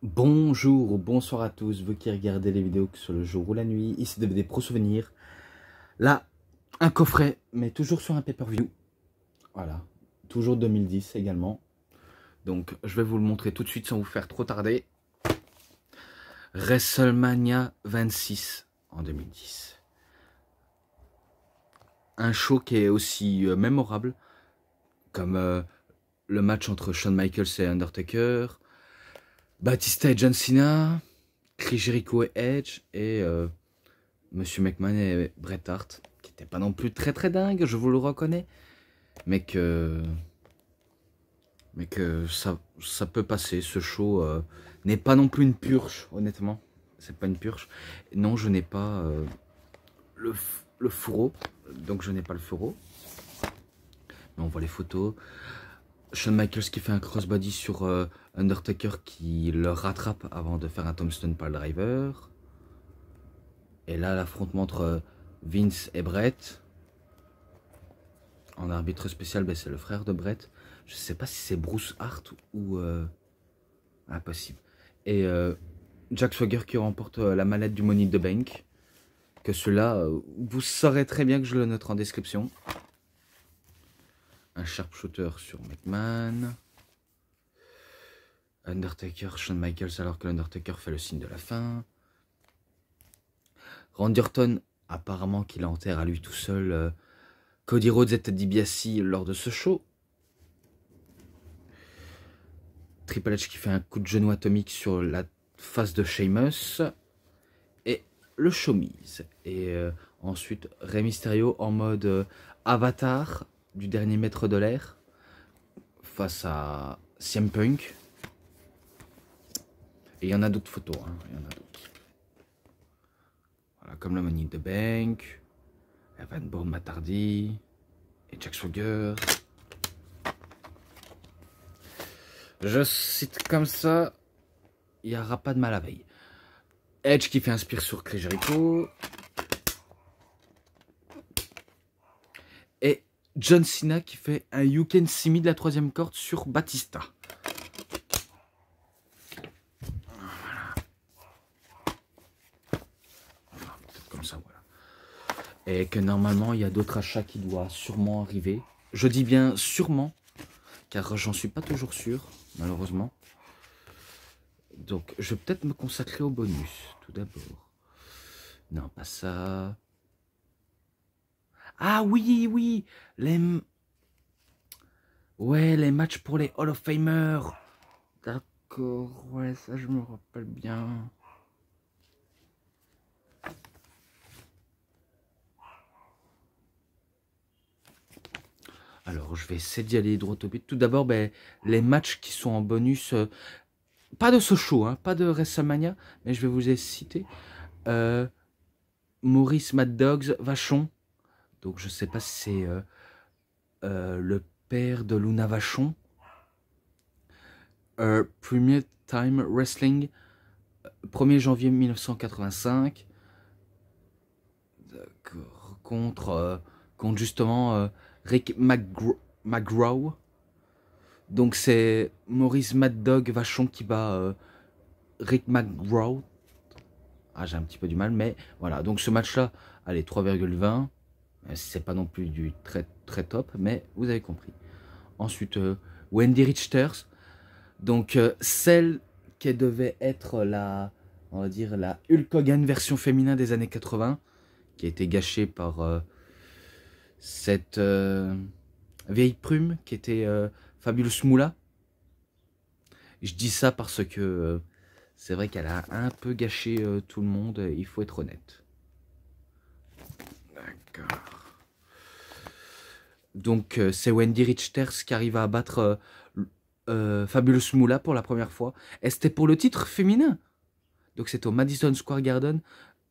Bonjour ou bonsoir à tous, vous qui regardez les vidéos que ce soit le jour ou la nuit, ici DVD Pro Souvenirs. Là, un coffret, mais toujours sur un pay-per-view. Voilà, toujours 2010 également. Donc, je vais vous le montrer tout de suite sans vous faire trop tarder. WrestleMania 26 en 2010. Un show qui est aussi mémorable, comme le match entre Shawn Michaels et Undertaker, Batista et John Cena, Chris Jericho et Edge, et Monsieur McMahon et Bret Hart, qui n'étaient pas non plus très dingue, je vous le reconnais, mais que ça peut passer. Ce show n'est pas non plus une purge, honnêtement. C'est pas une purge. Non, je n'ai pas le fourreau, donc je n'ai pas le fourreau. Mais on voit les photos. Shawn Michaels qui fait un crossbody sur Undertaker qui le rattrape avant de faire un tombstone pile driver. Et là, l'affrontement entre Vince et Bret. En arbitre spécial, ben, c'est le frère de Bret. Je sais pas si c'est Bruce Hart ou... impossible. Et Jack Swagger qui remporte la mallette du Money in the Bank. Que cela, vous saurez très bien que je le noterai en description. Un sharpshooter sur McMahon. Undertaker, Shawn Michaels alors que l'Undertaker fait le signe de la fin. Randy Orton, apparemment qu'il enterre à lui tout seul Cody Rhodes et Ted DiBiase lors de ce show. Triple H qui fait un coup de genou atomique sur la face de Sheamus. Et le showmise. Et ensuite, Rey Mysterio en mode avatar du dernier maître de l'air face à CM Punk. Et il y en a d'autres photos. Hein, il y en a d'autres. Voilà, comme le Money in the Bank, Evan Bourne Matardi et Jack Swagger. Je cite comme ça, il n'y aura pas de mal à veille. Edge qui fait un spear sur Chris Jericho. Et John Cena qui fait un You Can See Me de la 3e corde sur Batista. Voilà. Enfin, peut-être comme ça, voilà. Et que normalement, il y a d'autres achats qui doivent sûrement arriver. Je dis bien sûrement, car j'en suis pas toujours sûr, malheureusement. Donc, je vais peut-être me consacrer au bonus, tout d'abord. Non, pas ça. Ah oui, ouais, les matchs pour les Hall of Famers. D'accord, ouais, ça je me rappelle bien. Alors, je vais essayer d'y aller droit au but. Tout d'abord, ben, les matchs qui sont en bonus, pas de ce show, hein, pas de WrestleMania, mais je vais vous les citer. Maurice Mad Dogs Vachon. Donc, je sais pas si c'est le père de Luna Vachon. Premier Time Wrestling, 1er janvier 1985. D'accord. Contre justement Rick McGraw. Donc c'est Maurice Mad Dog Vachon qui bat Rick McGraw. Ah, j'ai un petit peu du mal, mais voilà. Donc ce match-là, allez, 3,20. C'est pas non plus du très top, mais vous avez compris. Ensuite, Wendy Richters. Donc celle qui devait être la, on va dire, la Hulk Hogan version féminin des années 80, qui a été gâchée par cette vieille prume qui était Fabulous Moolah. Je dis ça parce que c'est vrai qu'elle a un peu gâché tout le monde, il faut être honnête. D'accord. Donc c'est Wendy Richters qui arrive à abattre Fabulous Moolah pour la première fois. Et c'était pour le titre féminin. Donc c'est au Madison Square Garden,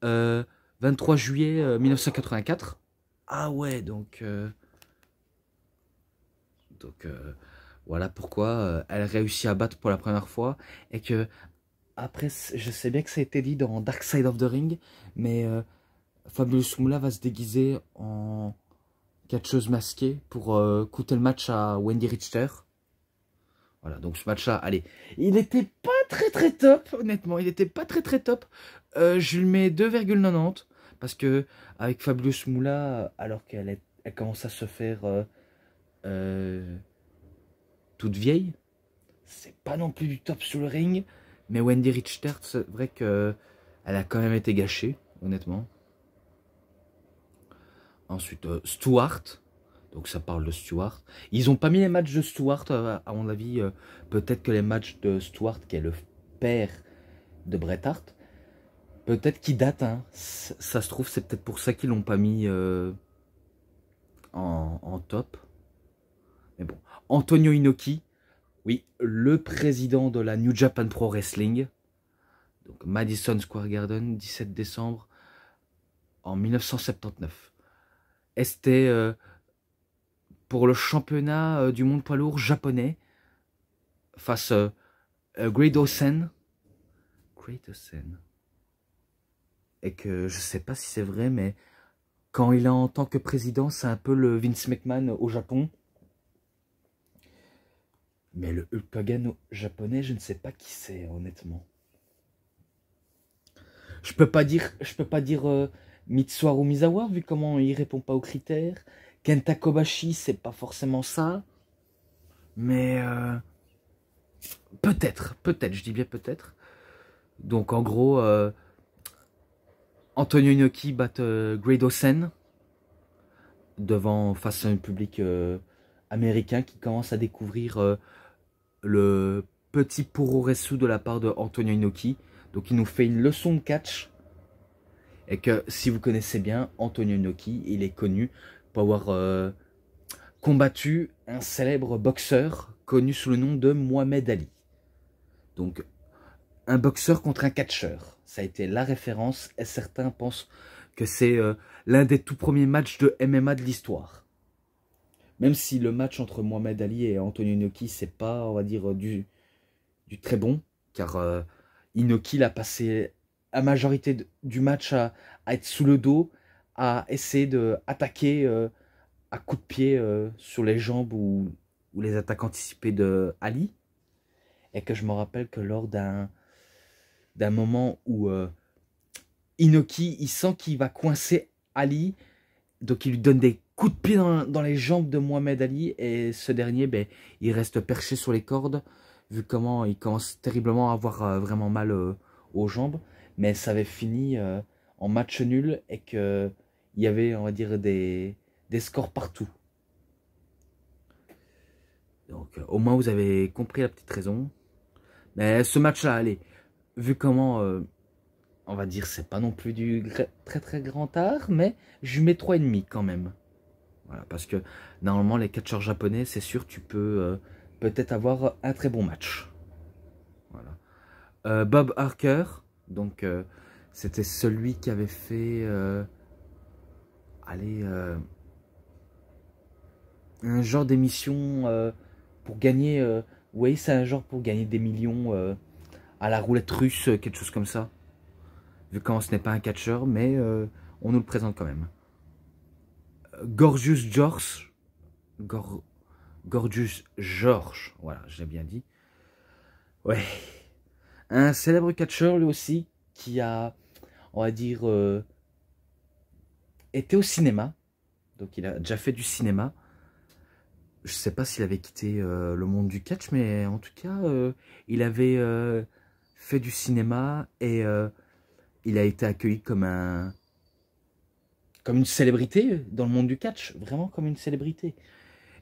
23 juillet 1984. Ah ouais, donc voilà pourquoi elle réussit à battre pour la première fois. Et que après, je sais bien que ça a été dit dans Dark Side of the Ring, mais Fabulous Moolah va se déguiser en catcheuse masquée pour coûter le match à Wendy Richter. Voilà, donc ce match-là, allez, il n'était pas très top, honnêtement. Il était pas très top. Je lui mets 2,90 parce que avec Fabius Moula, alors qu'elle commence à se faire toute vieille, c'est pas non plus du top sur le ring. Mais Wendy Richter, c'est vrai que elle a quand même été gâchée, honnêtement. Ensuite, Stewart. Donc ça parle de Stewart. Ils ont pas mis les matchs de Stewart, à mon avis. Peut-être que les matchs de Stewart, qui est le père de Bret Hart, peut-être qu'ils datent. Hein. Ça se trouve, c'est peut-être pour ça qu'ils l'ont pas mis en top. Mais bon. Antonio Inoki. Oui, le président de la New Japan Pro Wrestling. Donc Madison Square Garden, 17 décembre en 1979. Et c'était pour le championnat du monde poids lourd japonais face à Great Osen. Et que je sais pas si c'est vrai, mais quand il est en tant que président, c'est un peu le Vince McMahon au Japon. Mais le Hulk Hogan japonais, je ne sais pas qui c'est, honnêtement. Je peux pas dire Mitsuharu Misawa, vu comment il répond pas aux critères. Kenta Kobashi, c'est pas forcément ça. Mais peut-être, je dis bien peut-être. Donc en gros, Antonio Inoki bat Grado Sen face à un public américain qui commence à découvrir le petit puroresu de la part de Antonio Inoki. Donc il nous fait une leçon de catch. Et que si vous connaissez bien Antonio Inoki, il est connu pour avoir combattu un célèbre boxeur connu sous le nom de Mohamed Ali. Donc un boxeur contre un catcheur. Ça a été la référence et certains pensent que c'est l'un des tout premiers matchs de MMA de l'histoire. Même si le match entre Mohamed Ali et Antonio Inoki, c'est pas, on va dire, du très bon. Car Inoki l'a passé la majorité du match à être sous le dos, à essayer d'attaquer à coups de pied sur les jambes ou les attaques anticipées de Ali. Et que je me rappelle que lors d'un moment où Inoki, il sent qu'il va coincer Ali, donc il lui donne des coups de pied dans les jambes de Mohamed Ali, et ce dernier, ben, il reste perché sur les cordes, vu comment il commence terriblement à avoir vraiment mal aux jambes, mais ça avait fini en match nul, et qu'il y avait, on va dire, des scores partout. Donc au moins vous avez compris la petite raison. Mais ce match-là, allez, vu comment, on va dire, c'est pas non plus du très grand art, mais je mets 3,5 quand même. Voilà, parce que normalement, les catcheurs japonais, c'est sûr, tu peux peut-être avoir un très bon match. Voilà. Bob Harker, donc c'était celui qui avait fait, un genre d'émission pour gagner, oui, c'est un genre pour gagner des millions à la roulette russe, quelque chose comme ça. Vu comment ce n'est pas un catcheur, mais on nous le présente quand même. Gorgeous George. Gorgeous George, voilà, je l'ai bien dit. Ouais. Un célèbre catcheur, lui aussi, qui a, on va dire, été au cinéma. Donc il a déjà fait du cinéma. Je sais pas s'il avait quitté le monde du catch, mais en tout cas, il avait fait du cinéma et il a été accueilli comme une célébrité dans le monde du catch, vraiment comme une célébrité.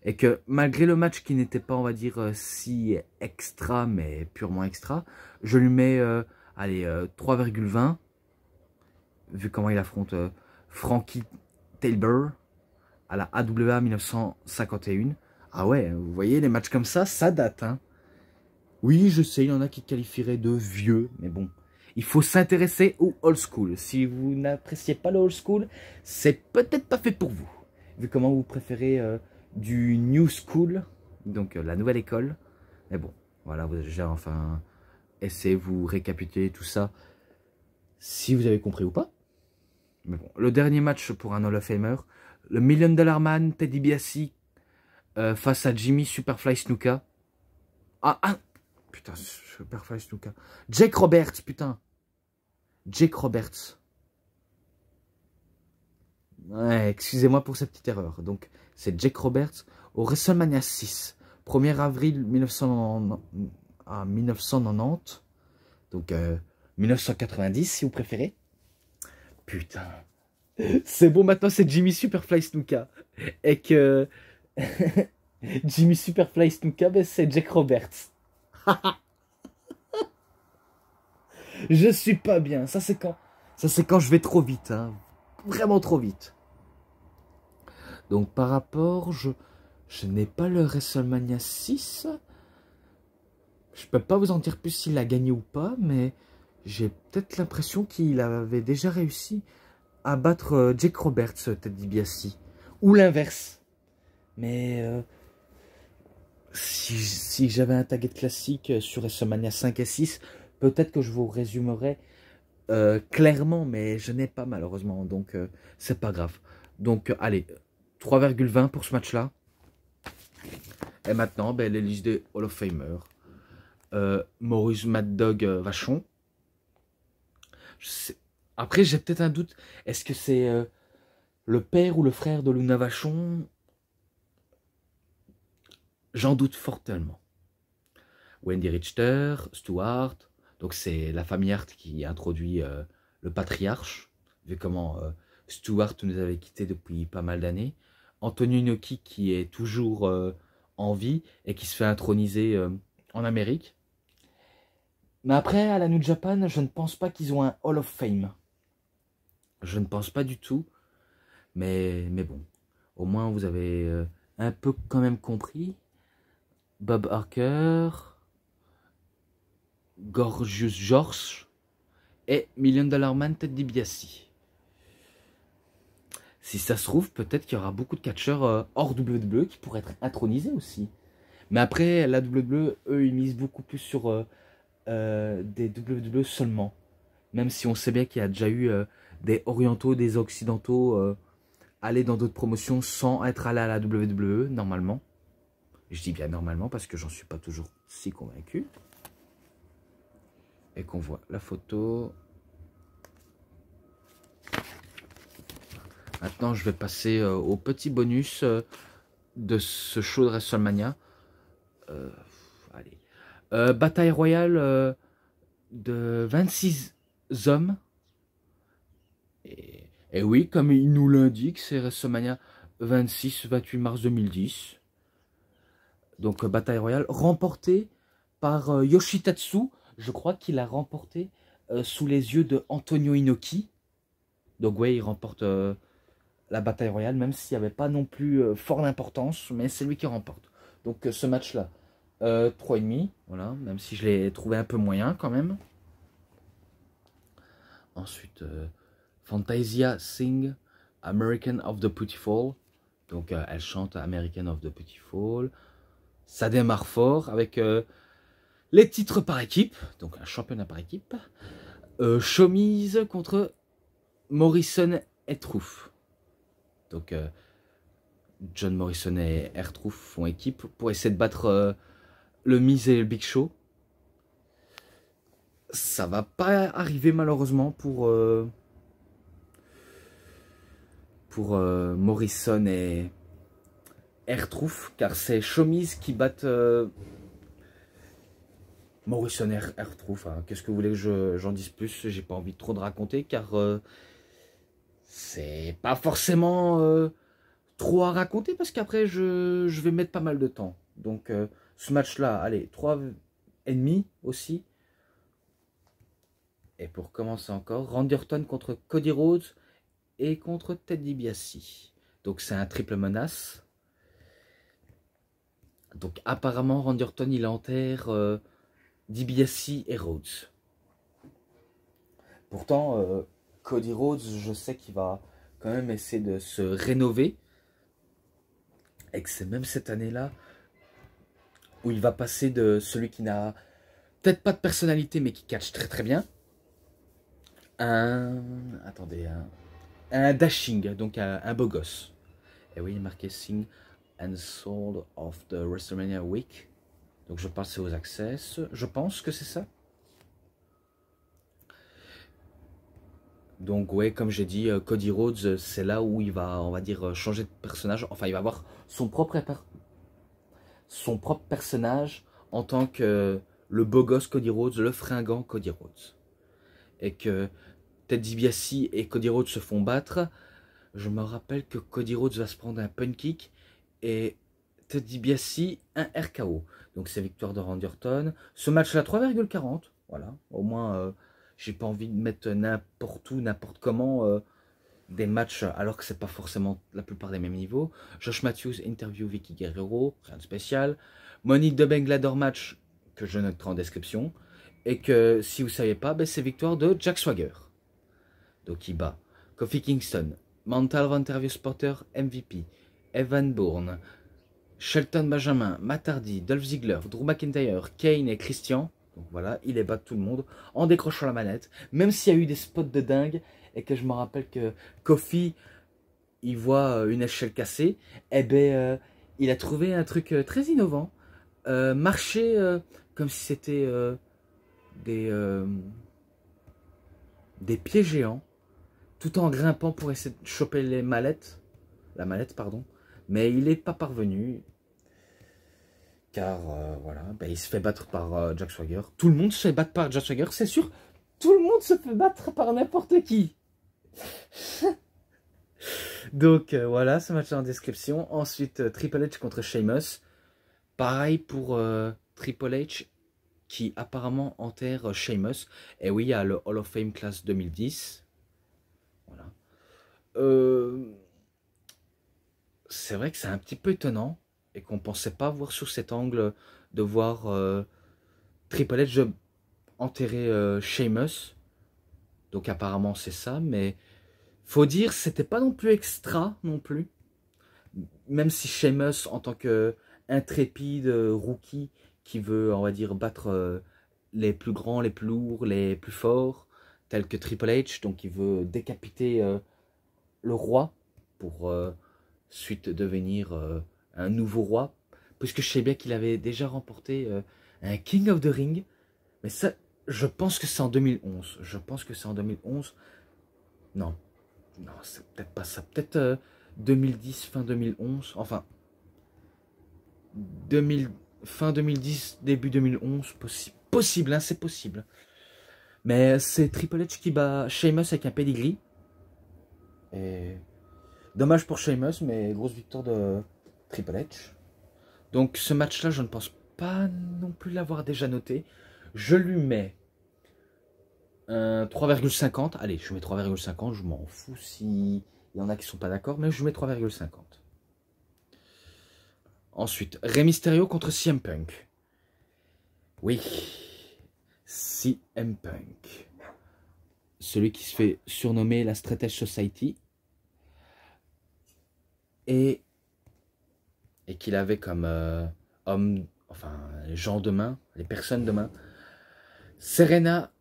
Et que malgré le match qui n'était pas, on va dire, si extra, mais purement extra, je lui mets, 3,20, vu comment il affronte Frankie Taylor à la AWA 1951. Ah ouais, vous voyez, les matchs comme ça date, hein. Oui, je sais, il y en a qui qualifieraient de vieux, mais bon. Il faut s'intéresser au old school. Si vous n'appréciez pas le old school, c'est peut-être pas fait pour vous. Vu comment vous préférez du new school, donc la nouvelle école. Mais bon, voilà, j'ai enfin essayé de vous récapituler tout ça, si vous avez compris ou pas. Mais bon, le dernier match pour un Hall of Famer, le Million Dollar Man, Teddy DiBiase, face à Jimmy Superfly Snuka. Putain, Superfly Snuka. Jake Roberts, putain. Jake Roberts. Ouais, excusez-moi pour cette petite erreur. Donc, c'est Jake Roberts au WrestleMania 6. 1er avril 1990. Donc, 1990, si vous préférez. Putain. C'est bon, maintenant, c'est Jimmy Superfly Snuka. Et que... Jimmy Superfly Snuka, ben, c'est Jake Roberts. Je suis pas bien. Ça, c'est quand je vais trop vite. Hein. Vraiment trop vite. Donc, par rapport, je n'ai pas le WrestleMania 6. Je peux pas vous en dire plus s'il a gagné ou pas, mais j'ai peut-être l'impression qu'il avait déjà réussi à battre Jake Roberts, Ted DiBiase. Ou l'inverse. Mais si j'avais un target classique sur WrestleMania 5 et 6, peut-être que je vous résumerai clairement, mais je n'ai pas malheureusement, donc c'est pas grave. Donc allez, 3,20 pour ce match-là. Et maintenant, ben, les listes des Hall of Famer. Maurice Mad Dog Vachon. Après, j'ai peut-être un doute. Est-ce que c'est le père ou le frère de Luna Vachon? J'en doute fortement. Wendy Richter, Stuart. Donc c'est la famille Hart qui a introduit le patriarche, vu comment Stuart nous avait quittés depuis pas mal d'années. Antonio Inoki qui est toujours en vie et qui se fait introniser en Amérique. Mais après, à la New Japan, je ne pense pas qu'ils ont un Hall of Fame. Je ne pense pas du tout. Mais bon, au moins vous avez un peu quand même compris. Bob Harker, Gorgeous George et Million Dollar Man Ted DiBiase. Si ça se trouve, peut-être qu'il y aura beaucoup de catcheurs hors WWE qui pourraient être intronisés aussi. Mais après, la WWE, eux, ils misent beaucoup plus sur des WWE seulement. Même si on sait bien qu'il y a déjà eu des orientaux, des occidentaux aller dans d'autres promotions sans être allés à la WWE, normalement. Je dis bien normalement parce que j'en suis pas toujours si convaincu. Et qu'on voit la photo. Maintenant, je vais passer au petit bonus de ce show de WrestleMania. Allez. Bataille royale de 26 hommes. Et oui, comme il nous l'indique, c'est WrestleMania 26-28 mars 2010. Donc, bataille royale remportée par Yoshitatsu. Je crois qu'il a remporté sous les yeux de Antonio Inoki. Donc, ouais, il remporte la bataille royale, même s'il n'y avait pas non plus fort d'importance, mais c'est lui qui remporte. Donc, ce match-là, 3,5. Voilà, même si je l'ai trouvé un peu moyen quand même. Ensuite, Fantasia Sing American of the Beautiful. Donc, elle chante American of the Beautiful. Ça démarre fort avec les titres par équipe. Donc, un championnat par équipe. Chemise contre Morrison et Truth. Donc, John Morrison et R-Truth font équipe pour essayer de battre le Miz et le Big Show. Ça va pas arriver malheureusement pour Morrison et R-Truth, car c'est Chemise qui battent Morrison et R-Truth. Hein. Qu'est-ce que vous voulez que j'en dise plus? J'ai pas envie trop de raconter, car c'est pas forcément trop à raconter, parce qu'après je vais mettre pas mal de temps. Donc ce match-là, allez, 3,5 aussi. Et pour commencer encore, Randy Orton contre Cody Rhodes et contre Ted DiBiase. Donc c'est un triple menace. Donc apparemment Randy Orton il enterre DiBiase et Rhodes. Pourtant Cody Rhodes, je sais qu'il va quand même essayer de se rénover. Et que c'est même cette année-là où il va passer de celui qui n'a peut-être pas de personnalité mais qui catch très très bien. Attendez, un dashing, donc un beau gosse. Et oui, il est marqué Sing and Soul of the WrestleMania Week. Donc je passe aux access. Je pense que c'est ça. Donc ouais, comme j'ai dit, Cody Rhodes, c'est là où il va, on va dire, changer de personnage. Enfin, il va avoir son propre personnage en tant que le beau gosse Cody Rhodes, le fringant Cody Rhodes. Et que Ted DiBiase et Cody Rhodes se font battre. Je me rappelle que Cody Rhodes va se prendre un punt kick et Ted DiBiase un RKO. Donc c'est victoire de Randy Orton. Ce match-là, 3,40. Voilà, au moins, j'ai pas envie de mettre n'importe où, n'importe comment des matchs alors que c'est pas forcément la plupart des mêmes niveaux. Josh Matthews interview Vicky Guerrero, rien de spécial. Money the Bank Ladder match que je noterai en description. Et que si vous ne savez pas, ben, c'est victoire de Jack Swagger. Donc il bat Kofi Kingston, Mental Interview Spotter MVP, Evan Bourne, Shelton Benjamin, Matt Hardy, Dolph Ziggler, Drew McIntyre, Kane et Christian. Donc voilà, il est bat tout le monde en décrochant la manette. Même s'il y a eu des spots de dingue et que je me rappelle que Kofi, il voit une échelle cassée, eh ben, il a trouvé un truc très innovant. Marcher comme si c'était des pieds géants, tout en grimpant pour essayer de choper la mallette, pardon, mais il n'est pas parvenu, car voilà, ben, il se fait battre par Jack Swagger. Tout le monde se fait battre par Jack Swagger, c'est sûr, tout le monde se fait battre par n'importe qui. Donc voilà, ce match est en description. Ensuite, Triple H contre Sheamus. Pareil pour Triple H, qui apparemment enterre Sheamus. Et oui, il y a le Hall of Fame classe 2010. Voilà. C'est vrai que c'est un petit peu étonnant et qu'on ne pensait pas voir sur cet angle de voir Triple H enterrer Sheamus. Donc apparemment c'est ça, mais faut dire c'était pas non plus extra non plus. Même si Sheamus en tant que intrépide rookie qui veut, on va dire, battre les plus grands, les plus lourds, les plus forts, tels que Triple H, donc il veut décapiter le roi pour suite devenir un nouveau roi, puisque je sais bien qu'il avait déjà remporté un King of the Ring, mais ça, je pense que c'est en 2011, non, c'est peut-être pas ça, peut-être 2010, fin 2011, enfin, fin 2010, début 2011, possible, hein, c'est possible. Mais c'est Triple H qui bat Sheamus avec un pedigree. Et dommage pour Sheamus, mais grosse victoire de Triple H. Donc ce match-là, je ne pense pas non plus l'avoir déjà noté. Je lui mets un 3,50. Allez, je mets 3,50, je m'en fous s'il y en a qui ne sont pas d'accord, mais je mets 3,50. Ensuite, Rey Mysterio contre CM Punk. Oui, CM Punk. Celui qui se fait surnommer la Strategy Society. Et qu'il avait comme homme, enfin, les gens de main, les personnes de main, Serena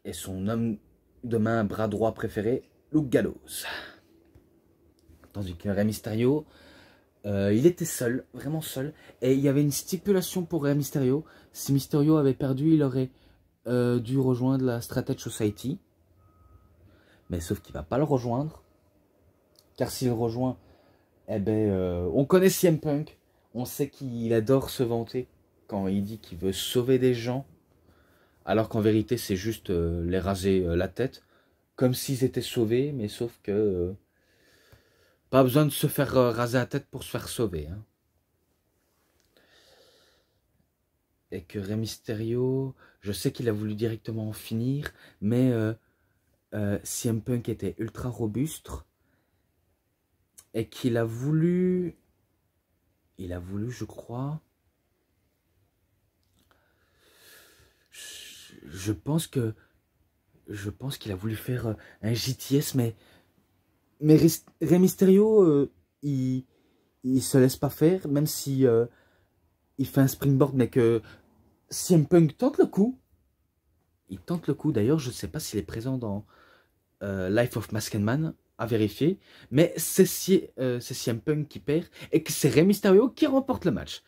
et son homme de main, bras droit préféré, Luke Gallows. Tandis que Rey Mysterio, il était seul, vraiment seul. Et il y avait une stipulation pour Rey Mysterio. Si Mysterio avait perdu, il aurait dû rejoindre la Strategy Society. Mais sauf qu'il ne va pas le rejoindre. Car s'il le rejoint, eh ben, on connaît CM Punk. On sait qu'il adore se vanter quand il dit qu'il veut sauver des gens. Alors qu'en vérité, c'est juste les raser la tête. Comme s'ils étaient sauvés, mais sauf que... pas besoin de se faire raser la tête pour se faire sauver. Hein. Et que Rey Mysterio, je sais qu'il a voulu directement en finir, mais CM Punk était ultra robuste. Et qu'il a voulu... je crois... Je pense qu'il a voulu faire un JTS, mais Rey Mysterio, il se laisse pas faire, même si il fait un springboard, mais que CM Punk tente le coup. Il tente le coup, d'ailleurs, je ne sais pas s'il est présent dans Life of Masked Man, à vérifier, mais c'est CM Punk qui perd, et que c'est Rey Mysterio qui remporte le match.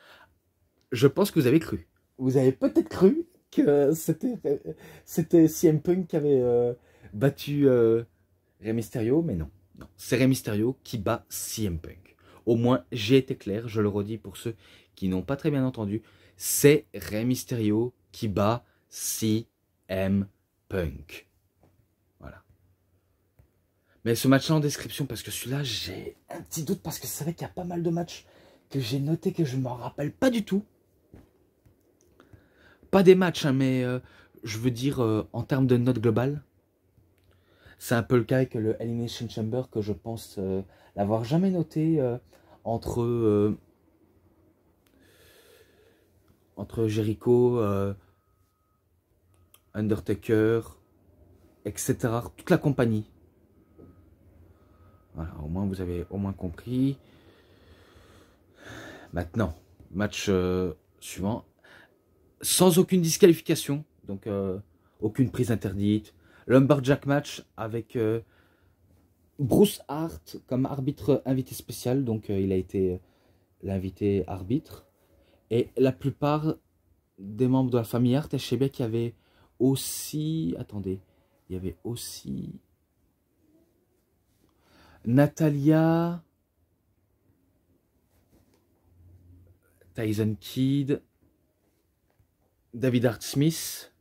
Je pense que vous avez cru. vous avez peut-être cru que c'était CM Punk qui avait battu Rey Mysterio, mais non. Non, c'est Rey Mysterio qui bat CM Punk. Au moins, j'ai été clair, je le redis pour ceux qui n'ont pas très bien entendu. C'est Rey Mysterio qui bat CM Punk. Voilà. Mais ce match-là en description, parce que celui-là, j'ai un petit doute, parce que c'est vrai qu'il y a pas mal de matchs que j'ai notés que je ne m'en rappelle pas du tout. Pas des matchs, hein, mais je veux dire en termes de note globale. C'est un peu le cas avec le Elimination Chamber que je pense l'avoir jamais noté entre Jericho, Undertaker, etc. Toute la compagnie. Voilà, au moins vous avez au moins compris. Maintenant, match suivant. Sans aucune disqualification, donc aucune prise interdite. Lumberjack match avec Bruce Hart comme arbitre invité spécial, donc il a été l'invité arbitre. Et la plupart des membres de la famille Hart, et je sais bien qu'il y avait aussi... Attendez, il y avait aussi... Natalia... Tyson Kidd... David Hart Smith...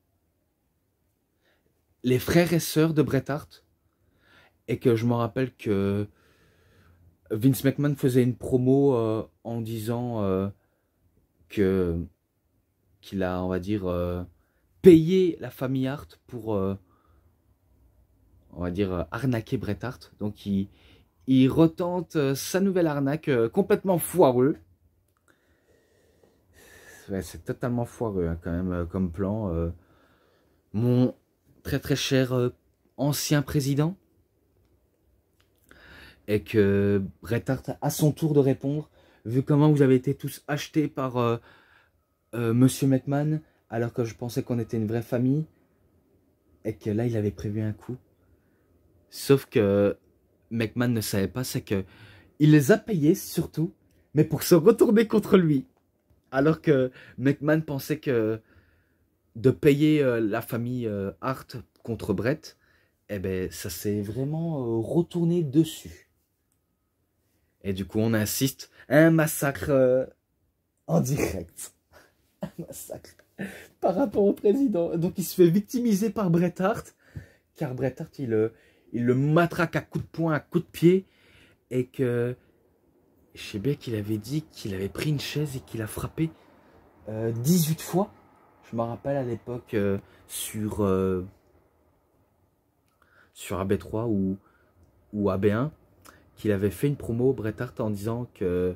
Les frères et sœurs de Bret Hart. Et que je me rappelle que Vince McMahon faisait une promo en disant qu'il a, on va dire, payé la famille Hart pour, on va dire, arnaquer Bret Hart. Donc il retente sa nouvelle arnaque complètement foireux. Ouais, c'est totalement foireux hein, quand même comme plan. Mon très très cher ancien président. Et que Bret Hart a son tour de répondre, vu comment vous avez été tous achetés par Monsieur McMahon, alors que je pensais qu'on était une vraie famille, et que là il avait prévu un coup. Sauf que McMahon ne savait pas, c'est que il les a payés surtout, mais pour se retourner contre lui. Alors que McMahon pensait que de payer la famille Hart contre Bret, eh ben ça s'est vraiment retourné dessus. Et du coup, on insiste, un massacre en direct. Un massacre par rapport au président. Donc, il se fait victimiser par Bret Hart, car Bret Hart, il le matraque à coups de poing, à coups de pied, et que, je sais bien qu'il avait dit qu'il avait pris une chaise et qu'il a frappé 18 fois. Je me rappelle à l'époque sur AB3 ou AB1, qu'il avait fait une promo Bret Hart en disant que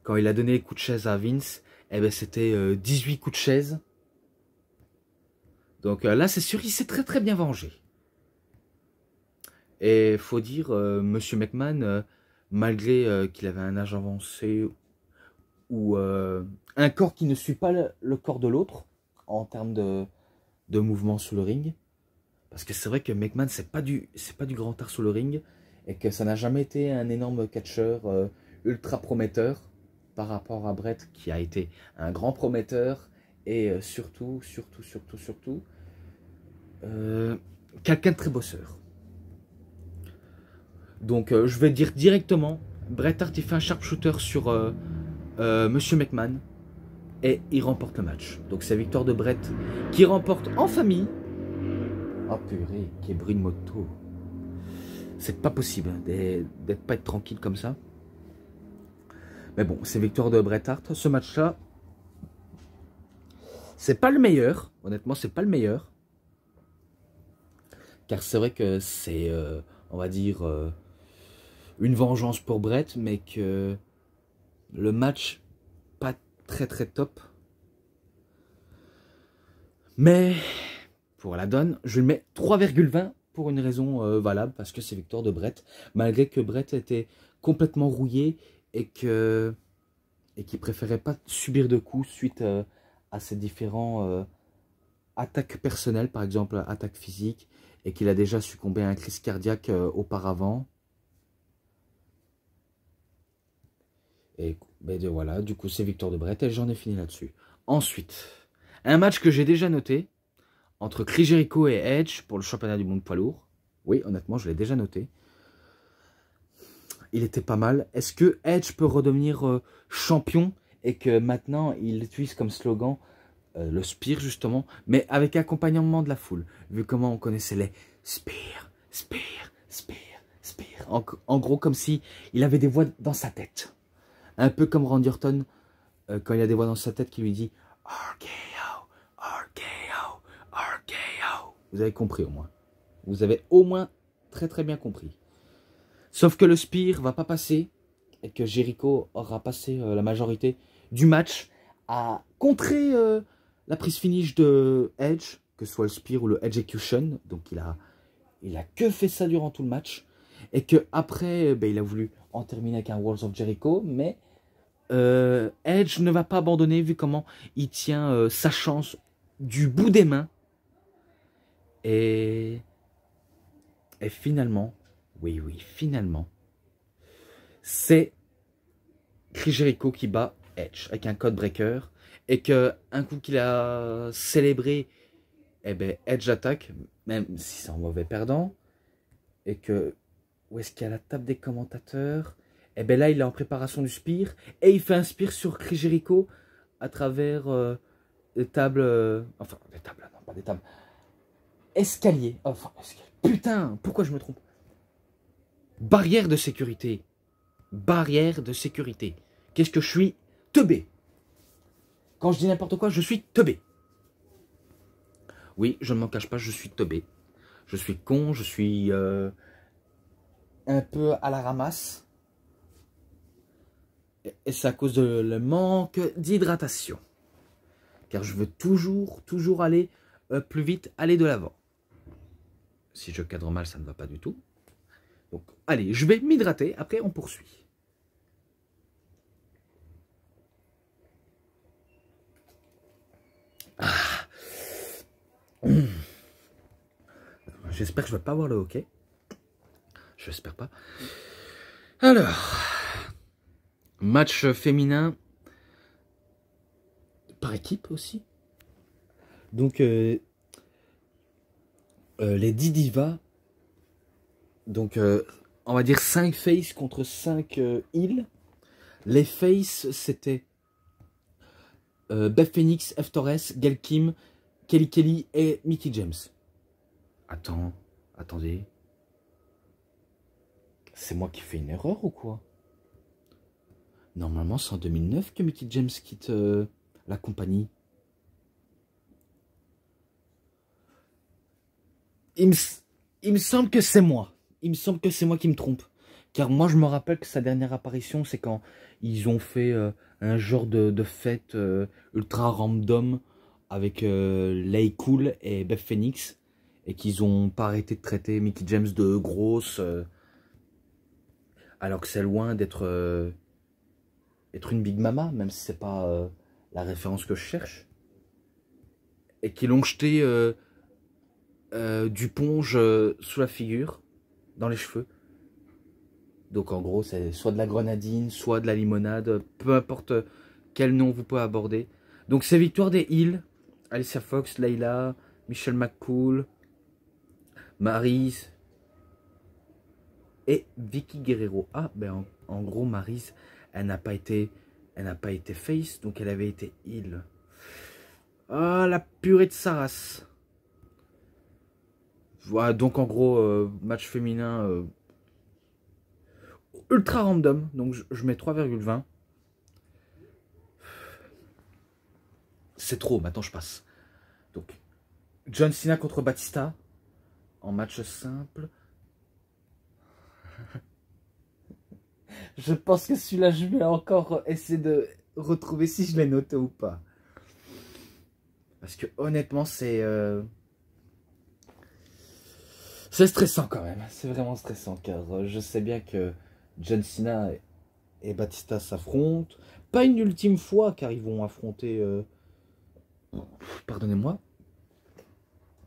quand il a donné les coups de chaise à Vince, eh ben c'était 18 coups de chaise. Donc là, c'est sûr, il s'est très très bien vengé. Et faut dire, Monsieur McMahon, malgré qu'il avait un âge avancé ou un corps qui ne suit pas le corps de l'autre en termes de mouvement sous le ring, parce que c'est vrai que McMahon c'est pas du grand art sous le ring, et que ça n'a jamais été un énorme catcheur ultra prometteur par rapport à Bret qui a été un grand prometteur et surtout quelqu'un de très bosseur. Donc je vais dire directement, Bret Hart il fait un sharpshooter sur Monsieur McMahon et il remporte le match. Donc c'est victoire de Bret qui remporte en famille. Oh purée, quel bruit de moto. C'est pas possible hein, d'être pas être tranquille comme ça. Mais bon, c'est victoire de Bret Hart. Ce match-là, c'est pas le meilleur. Honnêtement, c'est pas le meilleur. Car c'est vrai que c'est, on va dire, une vengeance pour Bret, mais que le match, pas très très top. Mais, pour la donne, je lui mets 3,20 pour une raison valable, parce que c'est victoire de Bret, malgré que Bret était complètement rouillé et qu'il préférait pas subir de coups suite à ses différents attaques personnelles, par exemple attaques physiques, et qu'il a déjà succombé à un crise cardiaque auparavant. Et ben voilà, du coup c'est victoire de Bret et j'en ai fini là-dessus. Ensuite, Un match que j'ai déjà noté entre Chris Jericho et Edge pour le championnat du monde poids lourd. Oui, honnêtement, je l'ai déjà noté. Il était pas mal. Est-ce que Edge peut redevenir champion et que maintenant il utilise comme slogan le Spear justement, mais avec accompagnement de la foule, vu comment on connaissait les Spear, Spear, Spear, Spear. En gros, comme si il avait des voix dans sa tête. Un peu comme Randy Orton, quand il a des voix dans sa tête qui lui dit RKO, RKO, RKO. Vous avez compris au moins. Vous avez au moins très très bien compris. Sauf que le Spear va pas passer et que Jericho aura passé la majorité du match à contrer la prise finish de Edge, que ce soit le Spear ou le Execution. Donc il a que fait ça durant tout le match. Et que après, il a voulu en terminer avec un Walls of Jericho, mais Edge ne va pas abandonner vu comment il tient sa chance du bout des mains. Et finalement, oui, finalement, c'est Chris Jericho qui bat Edge avec un code breaker. Et que un coup qu'il a célébré, Edge attaque, même si c'est un mauvais perdant. Et que, où est-ce qu'il y a la table des commentateurs? Là, il est en préparation du Spear. Et il fait un Spear sur Chris Jericho à travers des tables... enfin, des tables, non, pas des tables. Escalier. Enfin, escalier. Putain, pourquoi je me trompe? Barrière de sécurité. Barrière de sécurité. Qu'est-ce que je suis? Teubé. Quand je dis n'importe quoi, je suis teubé. Oui, je ne m'en cache pas, je suis teubé. Je suis con, je suis un peu à la ramasse. Et c'est à cause de le manque d'hydratation. Car je veux toujours aller plus vite, aller de l'avant. Si je cadre mal, ça ne va pas du tout. Donc, allez, je vais m'hydrater, après on poursuit. J'espère que je ne vais pas voir le hockey. J'espère pas. Alors, match féminin par équipe aussi. Donc, les 10 divas. Donc, on va dire 5 faces contre 5 heels. Les faces, c'était Beth Phoenix, F. Torres, Gail Kim, Kelly Kelly et Mickie James. Attendez. C'est moi qui fais une erreur ou quoi? Normalement, c'est en 2009 que Mickie James quitte la compagnie. Il me semble que c'est moi. Il me semble que c'est moi qui me trompe. Car moi, je me rappelle que sa dernière apparition, c'est quand ils ont fait un genre de fête ultra random avec Lay Cool et Beth Phoenix. Et qu'ils n'ont pas arrêté de traiter Mickie James de grosse. Alors que c'est loin d'être une Big Mama, même si c'est pas la référence que je cherche. Et qu'ils l'ont jeté du ponge sous la figure, dans les cheveux. Donc en gros, c'est soit de la grenadine, soit de la limonade, peu importe quel nom vous pouvez aborder. Donc c'est victoire des Heels, Alicia Fox, Layla, Michelle McCool, Maryse et Vicky Guerrero. Ah, en gros, Maryse, elle n'a pas été face, donc elle avait été Heel. Ah, la purée de sa race. Voilà, donc en gros, match féminin ultra random. Donc je mets 3,20. C'est trop, maintenant je passe. Donc, John Cena contre Batista en match simple. Je pense que celui-là, je vais encore essayer de retrouver si je l'ai noté ou pas. Parce que honnêtement, c'est stressant quand même. C'est vraiment stressant car je sais bien que John Cena et Batista s'affrontent. Pas une ultime fois car ils vont affronter... pardonnez-moi.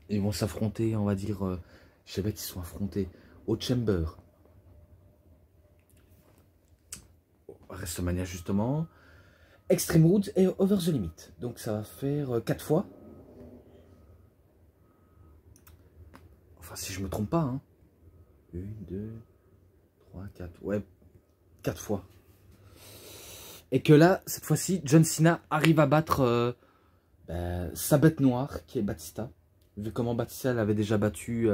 Ils vont s'affronter, on va dire... je sais pas qu'ils sont affrontés au Chamber. WrestleMania justement. Extreme Rules et Over the Limit. Donc ça va faire 4 fois. Enfin, si je me trompe pas. Hein. 1, 2, 3, 4. Ouais, 4 fois. Et que là, cette fois-ci, John Cena arrive à battre sa bête noire, qui est Batista. Vu comment Batista l'avait déjà battu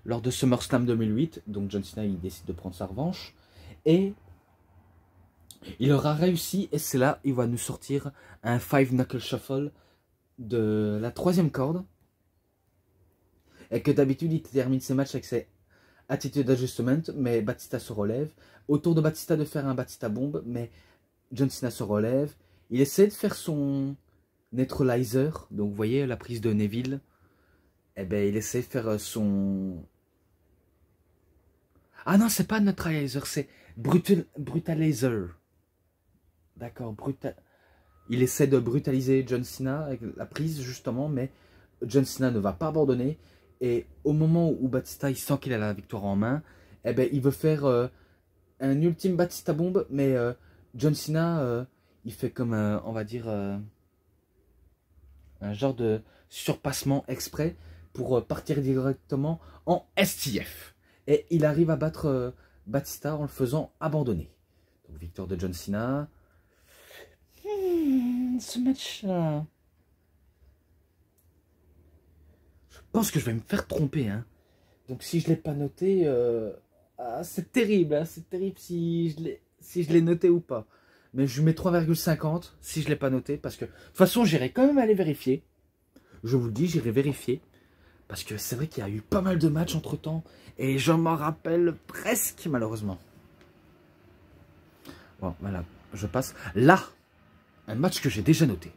lors de SummerSlam 2008. Donc John Cena, il décide de prendre sa revanche. Et il aura réussi, et c'est là, il va nous sortir un 5 Knuckle Shuffle de la 3e corde. Et que d'habitude, il termine ses matchs avec ses Attitude Adjustment, mais Batista se relève. Autour de Batista de faire un Batista bombe, mais John Cena se relève. Il essaie de faire son neutralizer, donc vous voyez la prise de Neville. Eh ben, il essaie de faire son... Ah non, c'est pas neutralizer, c'est brutalizer. D'accord, il essaie de brutaliser John Cena avec la prise justement, mais John Cena ne va pas abandonner. Et au moment où Batista il sent qu'il a la victoire en main, eh ben, il veut faire un ultime Batista bombe, mais John Cena, il fait comme, on va dire, un genre de surpassement exprès pour partir directement en STF. Et il arrive à battre Batista en le faisant abandonner. Donc victoire de John Cena. Ce match-là... Je pense que je vais me faire tromper. Hein. Donc si je ne l'ai pas noté... c'est terrible. Hein, c'est terrible si je l'ai noté ou pas. Mais je lui mets 3,50 si je ne l'ai pas noté. Parce que de toute façon, j'irai quand même aller vérifier. Je vous le dis, j'irai vérifier. Parce que c'est vrai qu'il y a eu pas mal de matchs entre-temps. Et je m'en rappelle presque, malheureusement. Bon, voilà, je passe. Là, un match que j'ai déjà noté.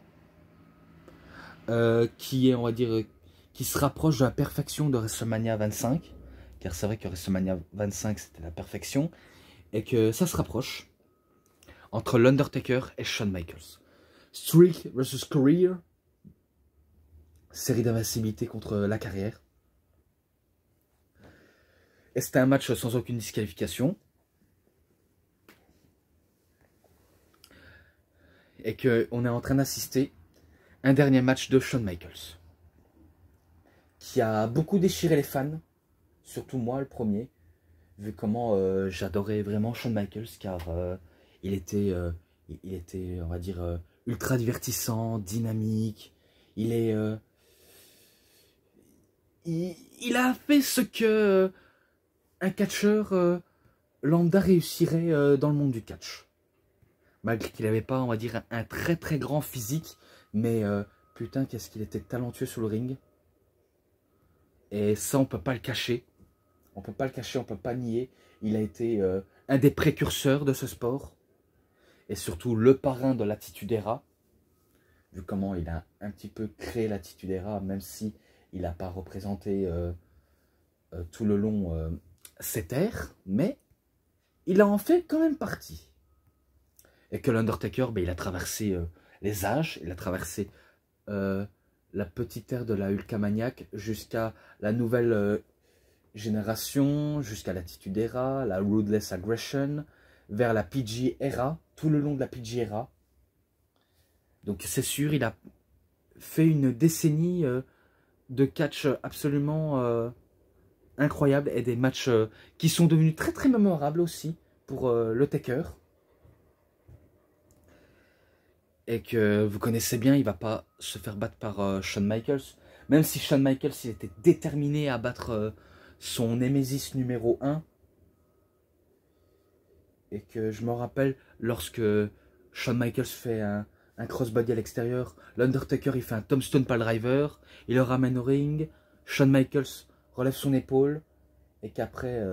Qui est, on va dire, qui se rapproche de la perfection de WrestleMania 25. Car c'est vrai que WrestleMania 25, c'était la perfection. Et que ça se rapproche entre l'Undertaker et Shawn Michaels. Streak versus Career. Série d'invincibilité contre la carrière. Et c'était un match sans aucune disqualification. Et qu'on est en train d'assister un dernier match de Shawn Michaels. Qui a beaucoup déchiré les fans. Surtout moi, le premier. Vu comment j'adorais vraiment Shawn Michaels. Car il était, on va dire, ultra divertissant, dynamique. Il est... il a fait ce que un catcheur lambda réussirait dans le monde du catch. Malgré qu'il n'avait pas, on va dire, un très très grand physique. Mais putain, qu'est-ce qu'il était talentueux sur le ring. Et ça, on peut pas le cacher. On peut pas le cacher, on peut pas nier. Il a été un des précurseurs de ce sport. Et surtout le parrain de l'Attitude Era. Vu comment il a un petit peu créé l'Attitude Era, même si il n'a pas représenté tout le long cette ère. Mais il a en fait quand même partie. Et que l'Undertaker, ben, il a traversé les âges. Il a traversé la petite ère de la Hulkamaniac jusqu'à la nouvelle génération, jusqu'à l'Attitude Era, la Ruthless Aggression, vers la PG Era, tout le long de la PG Era. Donc c'est sûr, il a fait une décennie de catch absolument incroyable et des matchs qui sont devenus très très mémorables aussi pour le Taker. Et que vous connaissez bien, il ne va pas se faire battre par Shawn Michaels. Même si Shawn Michaels il était déterminé à battre son Némésis numéro 1. Et que je me rappelle, lorsque Shawn Michaels fait un crossbody à l'extérieur, l'Undertaker il fait un tombstone piledriver, il le ramène au ring, Shawn Michaels relève son épaule, et qu'après,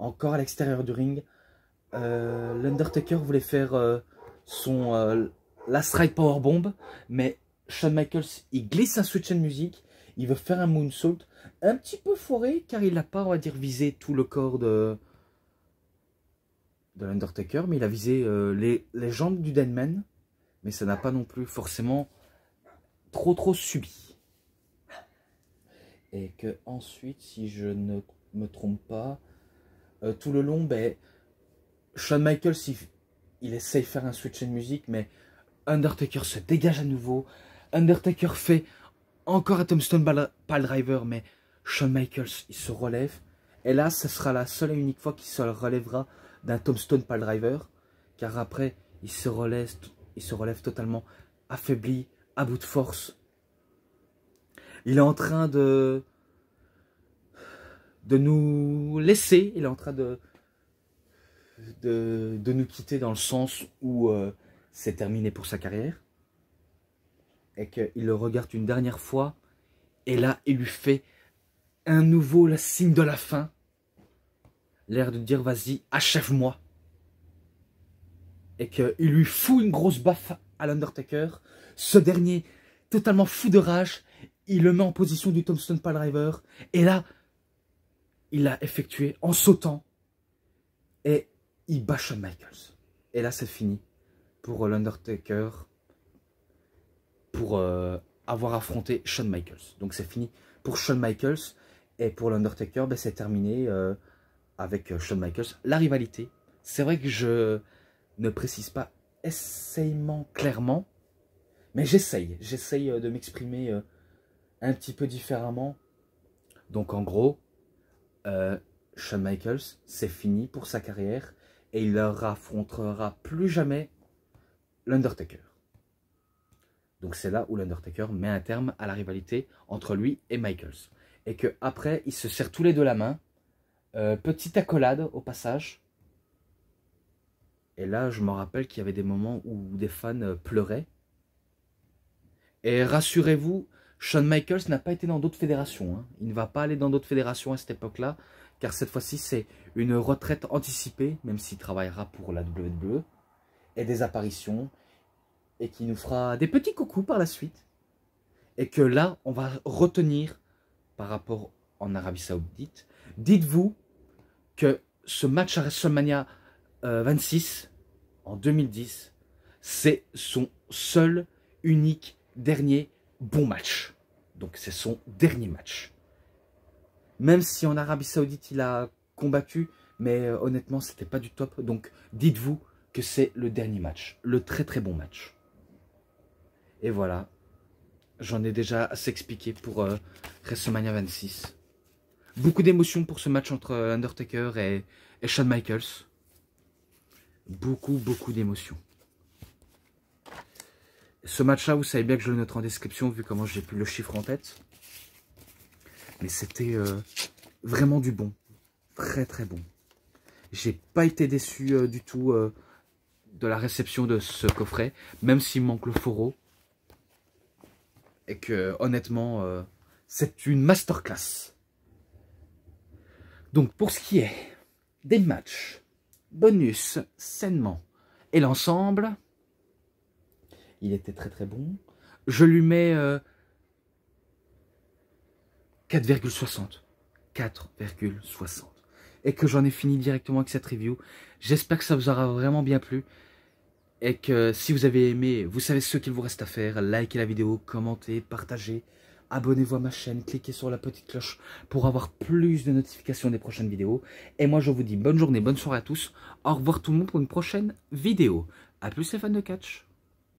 encore à l'extérieur du ring, l'Undertaker voulait faire son Last Ride Powerbomb, mais Shawn Michaels il glisse un switch en musique, il veut faire un moonsault, un petit peu foiré, car il n'a pas, on va dire, visé tout le corps de l'Undertaker, mais il a visé les jambes du Deadman, mais ça n'a pas non plus forcément trop subi. Et que ensuite, si je ne me trompe pas, tout le long, ben, Shawn Michaels, il essaye de faire un switch en musique, mais Undertaker se dégage à nouveau. Undertaker fait encore un Tombstone Piledriver, mais Shawn Michaels, il se relève. Et là, ce sera la seule et unique fois qu'il se relèvera d'un Tombstone Piledriver. Car après, il se relève totalement affaibli, à bout de force. Il est en train de nous laisser. Il est en train de nous quitter dans le sens où c'est terminé pour sa carrière. Et qu'il le regarde une dernière fois. Et là, il lui fait un nouveau le signe de la fin. L'air de dire, vas-y, achève-moi. Et qu'il lui fout une grosse baffe à l'Undertaker. Ce dernier, totalement fou de rage, il le met en position du Tombstone Piledriver. Et là, il l'a effectué en sautant. Et il bat Shawn Michaels. Et là, c'est fini pour l'Undertaker. Pour avoir affronté Shawn Michaels. Donc c'est fini pour Shawn Michaels. Et pour l'Undertaker, ben, c'est terminé avec Shawn Michaels. La rivalité, c'est vrai que je ne précise pas essayement clairement. Mais j'essaye de m'exprimer un petit peu différemment. Donc en gros, Shawn Michaels, c'est fini pour sa carrière. Et il ne affrontera plus jamais l'Undertaker. Donc c'est là où l'Undertaker met un terme à la rivalité entre lui et Michaels. Et qu'après, ils se serrent tous les deux la main. Petite accolade au passage. Et là, je me rappelle qu'il y avait des moments où des fans pleuraient. Et rassurez-vous, Shawn Michaels n'a pas été dans d'autres fédérations. Hein. Il ne va pas aller dans d'autres fédérations à cette époque-là. Car cette fois-ci, c'est une retraite anticipée, même s'il travaillera pour la WWE. Et des apparitions. Et qui nous fera des petits coucous par la suite. Et que là, on va retenir par rapport en Arabie Saoudite. Dites-vous que ce match à WrestleMania 26 en 2010, c'est son seul, unique, dernier bon match. Donc c'est son dernier match. Même si en Arabie Saoudite il a combattu, mais honnêtement c'était pas du top. Donc dites-vous que c'est le dernier match, le très très bon match. Et voilà, j'en ai déjà assez expliqué pour WrestleMania 26. Beaucoup d'émotions pour ce match entre Undertaker et Shawn Michaels. Beaucoup d'émotions. Ce match-là, vous savez bien que je le noterai en description, vu comment j'ai plus le chiffre en tête. Mais c'était vraiment du bon. Très très bon. J'ai pas été déçu du tout de la réception de ce coffret, même s'il manque le foro. Et que honnêtement, c'est une masterclass. Donc pour ce qui est des matchs, bonus, sainement et l'ensemble, il était très très bon. Je lui mets 4,60. 4,60. Et que j'en ai fini directement avec cette review. J'espère que ça vous aura vraiment bien plu. Et que si vous avez aimé, vous savez ce qu'il vous reste à faire. Likez la vidéo, commentez, partagez. Abonnez-vous à ma chaîne, cliquez sur la petite cloche pour avoir plus de notifications des prochaines vidéos. Et moi je vous dis bonne journée, bonne soirée à tous. Au revoir tout le monde pour une prochaine vidéo. A plus les fans de catch.